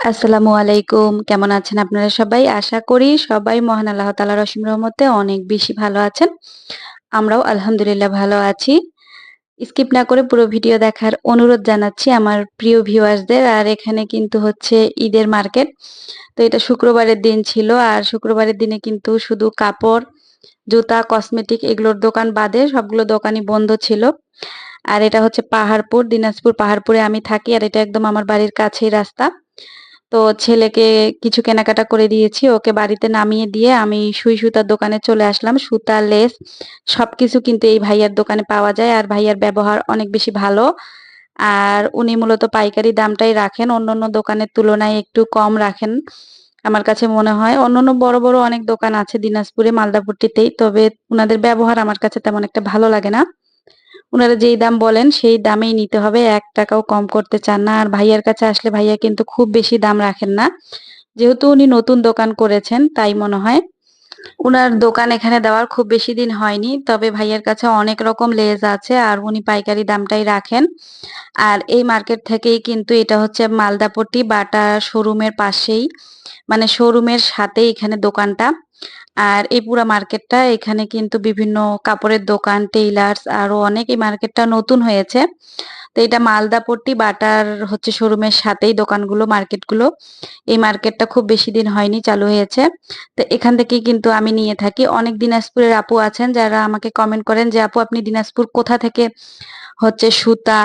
আসসালামু আলাইকুম। কেমন আছেন আপনারা সবাই? আশা করি সবাই মহান আল্লাহ তাআলার অসীম রহমতে অনেক বেশি ভালো আছেন। আমরাও আলহামদুলিল্লাহ ভালো আছি। স্কিপ না করে পুরো ভিডিও দেখার অনুরোধ জানাচ্ছি আমার প্রিয় ভিউয়ার্সদের। আর এখানে কিন্তু হচ্ছে ঈদের মার্কেট। তো এটা শুক্রবারের দিন ছিল। আর শুক্রবারের দিনে কিন্তু শুধু কাপড়, জুতা, কসমেটিক এগুলোর দোকান বাদে সবগুলো দোকানই বন্ধ ছিল। আর এটা হচ্ছে পাহাড়পুর, দিনাজপুর পাহাড়পুরে আমি থাকি। আর এটা একদম আমার বাড়ির কাছেই রাস্তা। তো ছেলেকে কিছু কেনাকাটা করে দিয়েছি। ওকে বাড়িতে নামিয়ে দিয়ে আমি সুই সুতার দোকানে চলে আসলাম। সুতা, লেস সবকিছু কিন্তু এই ভাইয়ার দোকানে পাওয়া যায়। আর ভাইয়ার ব্যবহার অনেক বেশি ভালো। আর উনি মূলত পাইকারি দামটাই রাখেন। অন্যান্য দোকানের তুলনায় একটু কম রাখেন। আমার কাছে মনে হয় অন্যান্য বড়, বড় অনেক দোকান আছে দিনাজপুরে, মালদাপট্টিতেই। তবে উনাদের ব্যবহার আমার কাছে তেমন একটা ভালো লাগে না। উনারা যেই দাম বলেন সেই দামেই নিতে হবে। ৳১ ও কম করতে চান না। আর ভাইয়ার কাছে আসলে ভাইয়া কিন্তু খুব বেশি দাম রাখেন না। যেহেতু উনি নতুন দোকান করেছেন তাই মনে হয়। উনার দোকান এখানে দেওয়ার খুব বেশি দিন হয়নি। তবে ভাইয়ার কাছে অনেক রকম লেস আছে আর উনি পাইকারি দামটাই রাখেন। আর এই মার্কেট থেকেই কিন্তু এটা হচ্ছে মালদাপট্টি বাটা শোরুমের পাশেই, মানে শোরুমের সাথেই এখানে দোকানটা। আর এই পুরা মার্কেটটা এখানে কিন্তু বিভিন্ন কাপড়ের দোকান, টেইলার্স আরো অনেক, এই মার্কেটটা নতুন হয়েছে। তো এটা মালদাপট্টি বাটার হচ্ছে শোরুমের সাথেই দোকানগুলো, মার্কেটগুলো। এই মার্কেটটা খুব বেশি দিন হয়নি চালু হয়েছে। তো এখান থেকেই কিন্তু আমি নিয়ে থাকি। অনেক দিনাজপুরের আপু আছেন যারা আমাকে কমেন্ট করেন যে আপু আপনি দিনাজপুর কোথা থেকে হচ্ছে সুতা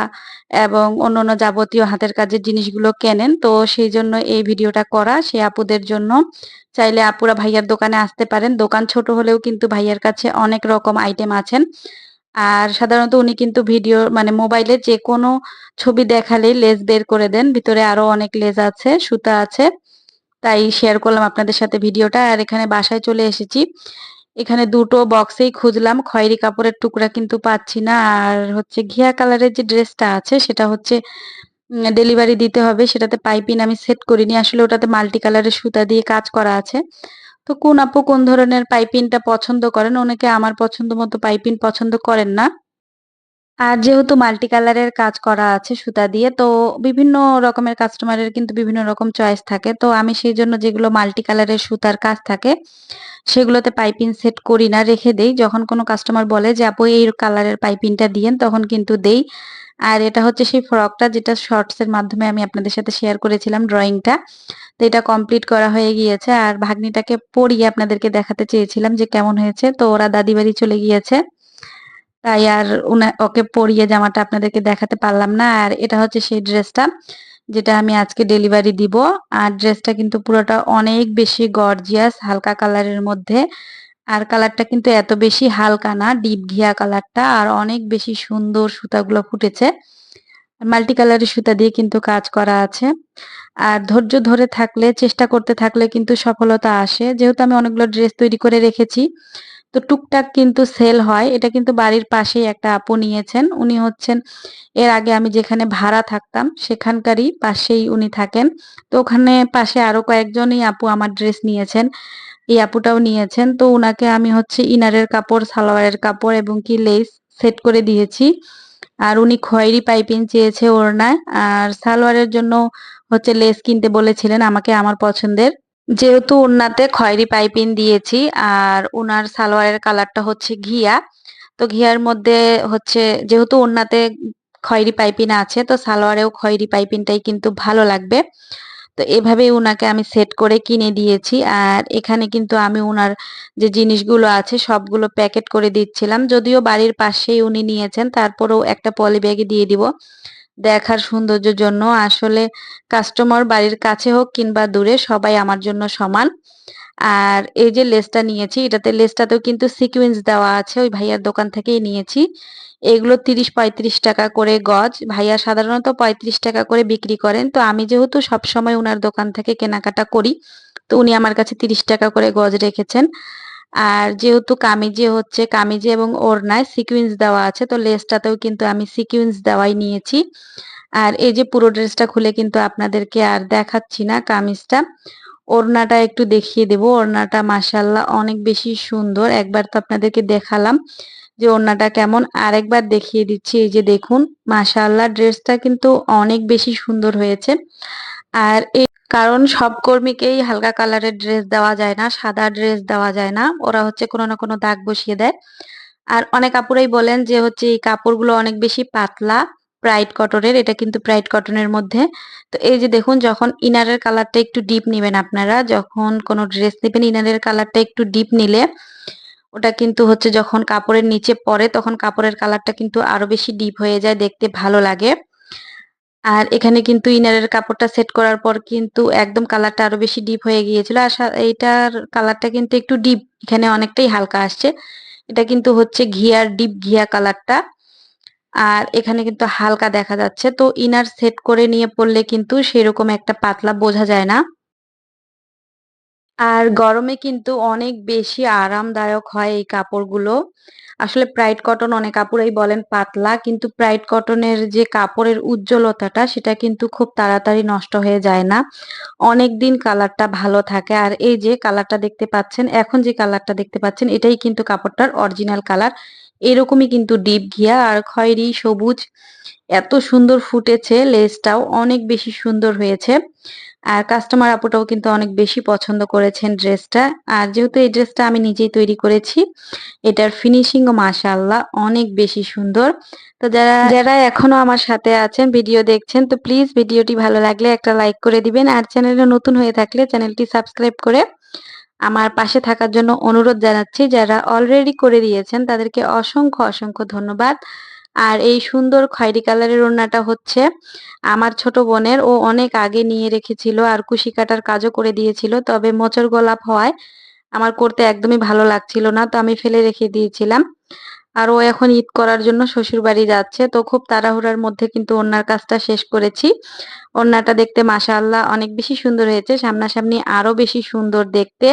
এবং অন্যান্য যাবতীয় হাতের কাজের জিনিসগুলো কেনেন। তো সেই জন্য এই ভিডিওটা করা, সেই আপুদের জন্য। চাইলে আপুরা ভাইয়ার দোকানে আসতে পারেন। দোকান ছোট হলেও কিন্তু ভাইয়ার কাছে অনেক রকম আইটেম আছেন। আর সাধারণত উনি কিন্তু ভিডিও মানে মোবাইলে যেকোনো ছবি দেখালেই লেস বের করে দেন। ভিতরে আরো অনেক লেস আছে, সুতা আছে। তাই শেয়ার করলাম আপনাদের সাথে ভিডিওটা। আর এখানে বাসায় চলে এসেছি। এখানে দুটো বক্সেই খুঁজলাম, খয়েরি কাপড়ের টুকরা কিন্তু পাচ্ছি না। আর হচ্ছে ঘিয়া কালারের যে ড্রেসটা আছে সেটা হচ্ছে ডেলিভারি দিতে হবে। সেটাতে পাইপিং আমি সেট করিনি। আসলে ওটাতে মাল্টি কালারের সুতা দিয়ে কাজ করা আছে। তো কোন আপু কোন ধরনের পাইপিংটা পছন্দ করেন? অনেকে আমার পছন্দ মতো পাইপিং পছন্দ করেন না। আর যেহেতু মাল্টি কালারের কাজ করা আছে সুতা দিয়ে, তো বিভিন্ন রকমের কাস্টমারের কিন্তু বিভিন্ন রকম চয়েস থাকে। তো আমি সেইজন্য যেগুলো মাল্টি কালারের সুতার কাজ থাকে সেগুলোতে পাইপিং সেট করি না, রেখে দেই। যখন কোনো কাস্টমার বলে যে আপু এই কালারের পাইপিংটা দিয়েন তখন কিন্তু দেই। আর এটা হচ্ছে সেই ফ্রকটা যেটা শর্টস এর মাধ্যমে আমি আপনাদের সাথে শেয়ার করেছিলাম ড্রয়িংটা। তো এটা কমপ্লিট করা হয়ে গিয়েছে। আর ভাগ্নিটাকে পরিয়ে আপনাদেরকে দেখাতে চেয়েছিলাম যে কেমন হয়েছে। তো ওরা দাদি বাড়ি চলে গিয়েছে। তাই আর ওকে পরিয়ে জামাটা আপনাদেরকে দেখাতে পারলাম না। আর এটা হচ্ছে সেই ড্রেসটা যেটা আমি আজকে ডেলিভারি দিব। আর ড্রেসটা কিন্তু পুরোটা অনেক বেশি গর্জিয়াস, হালকা কালারের মধ্যে। আর কালারটা কিন্তু এত বেশি হালকা না, ডিপ ঘিয়া কালারটা। আর অনেক বেশি সুন্দর সুতাগুলো ফুটেছে। মাল্টি কালারের সুতা দিয়ে কিন্তু কাজ করা আছে। আর ধৈর্য ধরে থাকলে, চেষ্টা করতে থাকলে কিন্তু সফলতা আসে। যেহেতু আমি অনেকগুলো ড্রেস তৈরি করে রেখেছি, তো টুকটাক কিন্তু সেল হয়। এটা কিন্তু বাড়ির পাশেই একটা আপু নিয়েছেন। উনি হচ্ছেন এর আগে আমি যেখানে ভাড়া থাকতাম সেখানকারই পাশেই উনি থাকেন। তো ওখানে পাশে আরো কয়েকজনই আপু আমার ড্রেস নিয়েছেন। এই আপুটাও নিয়েছেন। তো উনাকে আমি হচ্ছে ইনারের কাপড়, সালোয়ারের কাপড় এবং কি লেস সেট করে দিয়েছি। আর উনি খয়েরি পাইপিং চেয়েছে ওড়নায়। আর সালোয়ারের জন্য হচ্ছে লেস কিনতে বলেছিলেন আমাকে আমার পছন্দের। যেহেতু ওড়নাতে খয়েরি পাইপিং দিয়েছি আর উনার সালোয়ারের কালারটা হচ্ছে ঘিয়া। তো ঘিয়ার মধ্যে হচ্ছে যেহেতু ওড়নাতে খয়েরি পাইপিং আছে তো সালোয়ারেও খয়েরি পাইপিংটাই কিন্তু ভালো লাগবে। তো এভাবেই উনাকে আমি সেট করে কিনে দিয়েছি। আর এখানে কিন্তু আমি উনার যে জিনিসগুলো আছে সবগুলো প্যাকেট করে দিচ্ছিলাম। যদিও বাড়ির পাশেই উনি নিয়েছেন, তারপরেও একটা পলি ব্যাগে দিয়ে দিব দেখার সৌন্দর্যের জন্য। আসলে কাস্টমার বাড়ির কাছে হোক কিংবা দূরে সবাই আমার জন্য সমান। আর এই যে লেসটা নিয়েছি, এটাতে লেসটাতেও কিন্তু সিকোয়েন্স দেওয়া আছে। ওই ভাইয়ার দোকান থেকেই নিয়েছি। এগুলো ৩০-৩৫ টাকা করে গজ। ভাইয়া সাধারণত ৩৫ টাকা করে বিক্রি করেন। তো আমি যেহেতু সবসময় উনার দোকান থেকে কেনাকাটা করি, তো উনি আমার কাছে ৩০ টাকা করে গজ রেখেছেন। আর যেহেতু কামিজে এবং ওড়নায় সিকোয়েন্স দেওয়া আছে, তো লেসটাতেও কিন্তু আমি সিকোয়েন্স দেওয়াই নিয়েছি। আর এই যে পুরো ড্রেসটা খুলে কিন্তু আপনাদেরকে আর দেখাচ্ছি না কামিজটা। ওড়নাটা একটু দেখিয়ে দেব। ওড়নাটা মাশাআল্লাহ অনেক বেশি সুন্দর। একবার তো আপনাদেরকে দেখালাম যে ওড়নাটা কেমন। আরেকবার দেখিয়ে দিচ্ছি। এই যে দেখুন, মাশাআল্লাহ ড্রেসটা কিন্তু অনেক বেশি সুন্দর হয়েছে। আর কারণ সব কর্মীকেই হালকা কালারের ড্রেস দেওয়া যায় না, সাদা ড্রেস দেওয়া যায় না। ওরা হচ্ছে কোনো না কোনো দাগ বসিয়ে দেয়। আর অনেক আপুরাই বলেন যে হচ্ছে এই কাপড়গুলো অনেক বেশি পাতলা, প্রাইড কটনের। এটা কিন্তু প্রাইড কটনের মধ্যে। তো এই যে দেখুন, যখন ইনারের কালারটা একটু ডিপ নিবেন আপনারা, যখন কোনো ড্রেস নিবেন ইনারের কালারটা একটু ডিপ নিলে ওটা কিন্তু হচ্ছে যখন কাপড়ের নিচে পড়ে তখন কাপড়ের কালারটা কিন্তু আরো বেশি ডিপ হয়ে যায়, দেখতে ভালো লাগে। আর এখানে কিন্তু ইনারের কাপড়টা সেট করার পর কিন্তু একদম কালারটা আরো বেশি ডিপ হয়ে গিয়েছিল। আর এইটার কালারটা কিন্তু একটু ডিপ, এখানে অনেকটাই হালকা আসছে। এটা কিন্তু হচ্ছে ঘিয়ার, ডিপ ঘিয়া কালারটা। আর এখানে কিন্তু হালকা দেখা যাচ্ছে। তো ইনার সেট করে নিয়ে পড়লে কিন্তু সেরকম একটা পাতলা বোঝা যায় না। আর গরমে কিন্তু অনেক বেশি আরামদায়ক হয় এই কাপড়গুলো। আসলে প্রাইড কটন অনেক কাপড়ই বলেন পাতলা, কিন্তু প্রাইড কটনের যে কাপড়ের উজ্জ্বলতাটা সেটা কিন্তু খুব তাড়াতাড়ি নষ্ট হয়ে যায় না। অনেকদিন কালারটা ভালো থাকে। আর এই যে কালারটা দেখতে পাচ্ছেন, এখন যে কালারটা দেখতে পাচ্ছেন এটাই কিন্তু কাপড়টার অরিজিনাল কালার। এরকমই কিন্তু ডিপ ঘিয়া আর খয়েরি সবুজ, এত সুন্দর ফুটেছে। লেসটাও অনেক বেশি সুন্দর হয়েছে। আর কাস্টমার আপুটাও কিন্তু অনেক বেশি পছন্দ করেছেন ড্রেসটা। আর যেহেতু এই ড্রেসটা আমি নিজেই তৈরি করেছি, এটার ফিনিশিংও মাশাআল্লাহ অনেক বেশি সুন্দর। তো যারা যারা এখনো আমার সাথে আছেন, ভিডিও দেখছেন, তো প্লিজ ভিডিওটি ভালো লাগলে একটা লাইক করে দিবেন। আর চ্যানেলে নতুন হয়ে থাকলে চ্যানেলটি সাবস্ক্রাইব করে আমার পাশে থাকার জন্য অনুরোধ জানাচ্ছি। যারা অলরেডি করে দিয়েছেন তাদেরকে অসংখ্য অসংখ্য ধন্যবাদ। আর এই সুন্দর খয়েরি কালারের ওড়নাটা হচ্ছে আমার ছোট বোনের, ও অনেক আগে নিয়ে রেখেছিল আর কুশি কাটার কাজও করে দিয়েছিল। তবে মোচড় গোলাপ হওয়ায় আমার করতে একদমই ভালো লাগছিল না, তো আমি ফেলে রেখে দিয়েছিলাম। আর ও এখন ঈদ করার জন্য শ্বশুর বাড়ি যাচ্ছে, তো খুব তাড়াহুড়ার মধ্যে কিন্তু ওড়নার কাজটা শেষ করেছি। ওড়নাটা দেখতে মাশাআল্লাহ অনেক বেশি সুন্দর হয়েছে, সামনাসামনি আরো বেশি সুন্দর দেখতে।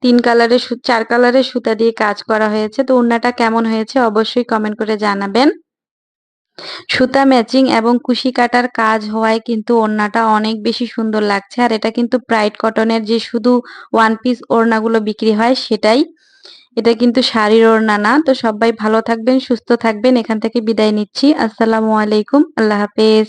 ৩ কালারের ৪ কালারের সুতা দিয়ে কাজ করা হয়েছে। তো ওড়নাটা কেমন হয়েছে অবশ্যই কমেন্ট করে জানাবেন। সুতা ম্যাচিং এবং কুশি কাটার কাজ হওয়ায় কিন্তু ওড়নাটা অনেক বেশি সুন্দর লাগছে। আর এটা কিন্তু প্রাইড কটনের যে শুধু ওয়ান পিস ওড়নাগুলো বিক্রি হয় সেটাই, এটা কিন্তু শাড়ির ওড়না না। তো সবাই ভালো থাকবেন, সুস্থ থাকবেন। এখান থেকে বিদায় নিচ্ছি। আসসালামু আলাইকুম, আল্লাহ হাফেজ।